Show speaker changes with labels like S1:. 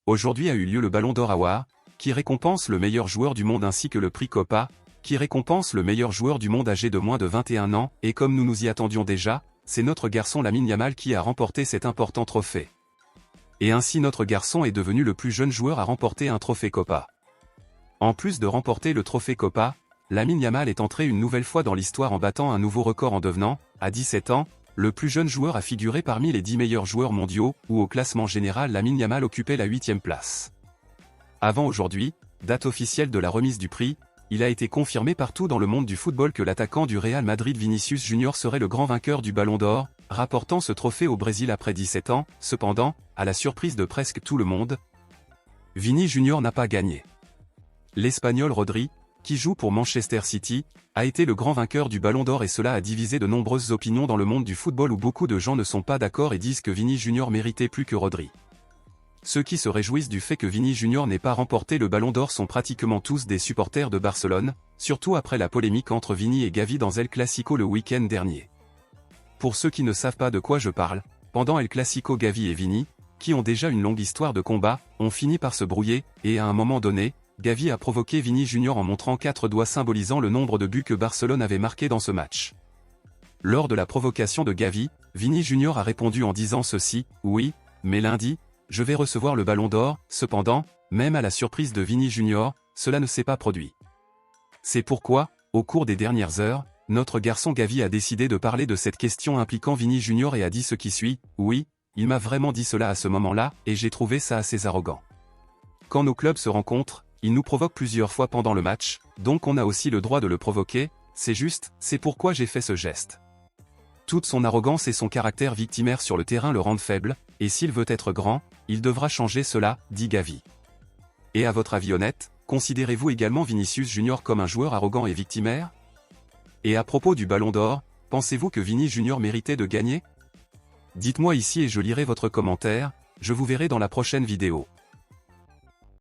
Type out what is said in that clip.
S1: Aujourd'hui a eu lieu le Ballon d'Or Award, qui récompense le meilleur joueur du monde ainsi que le prix Copa, qui récompense le meilleur joueur du monde âgé de moins de 21 ans, et comme nous nous y attendions déjà, c'est notre garçon Lamine Yamal qui a remporté cet important trophée. Et ainsi notre garçon est devenu le plus jeune joueur à remporter un trophée Copa. En plus de remporter le trophée Copa, Lamine Yamal est entré une nouvelle fois dans l'histoire en battant un nouveau record en devenant, à 17 ans, le plus jeune joueur à figurer parmi les 10 meilleurs joueurs mondiaux, où au classement général Lamine Yamal occupait la 8e place. Avant aujourd'hui, date officielle de la remise du prix, il a été confirmé partout dans le monde du football que l'attaquant du Real Madrid Vinicius Junior serait le grand vainqueur du Ballon d'Or, rapportant ce trophée au Brésil après 17 ans. Cependant, à la surprise de presque tout le monde, Vini Junior n'a pas gagné. L'Espagnol Rodri, qui joue pour Manchester City, a été le grand vainqueur du Ballon d'Or et cela a divisé de nombreuses opinions dans le monde du football où beaucoup de gens ne sont pas d'accord et disent que Vini Junior méritait plus que Rodri. Ceux qui se réjouissent du fait que Vini Junior n'ait pas remporté le Ballon d'Or sont pratiquement tous des supporters de Barcelone, surtout après la polémique entre Vini et Gavi dans El Clasico le week-end dernier. Pour ceux qui ne savent pas de quoi je parle, pendant El Clasico Gavi et Vini, qui ont déjà une longue histoire de combat, ont fini par se brouiller, et à un moment donné, Gavi a provoqué Vini Junior en montrant 4 doigts symbolisant le nombre de buts que Barcelone avait marqué dans ce match. Lors de la provocation de Gavi, Vini Junior a répondu en disant ceci, « Oui, mais lundi, je vais recevoir le Ballon d'Or », cependant, même à la surprise de Vini Junior, cela ne s'est pas produit. C'est pourquoi, au cours des dernières heures, notre garçon Gavi a décidé de parler de cette question impliquant Vini Junior et a dit ce qui suit, « Oui, il m'a vraiment dit cela à ce moment-là, et j'ai trouvé ça assez arrogant. Quand nos clubs se rencontrent, il nous provoque plusieurs fois pendant le match, donc on a aussi le droit de le provoquer, c'est juste, c'est pourquoi j'ai fait ce geste. Toute son arrogance et son caractère victimaire sur le terrain le rendent faible, et s'il veut être grand, il devra changer cela, dit Gavi. Et à votre avis honnête, considérez-vous également Vinicius Junior comme un joueur arrogant et victimaire? Et à propos du Ballon d'Or, pensez-vous que Vini Junior méritait de gagner? Dites-moi ici et je lirai votre commentaire, je vous verrai dans la prochaine vidéo.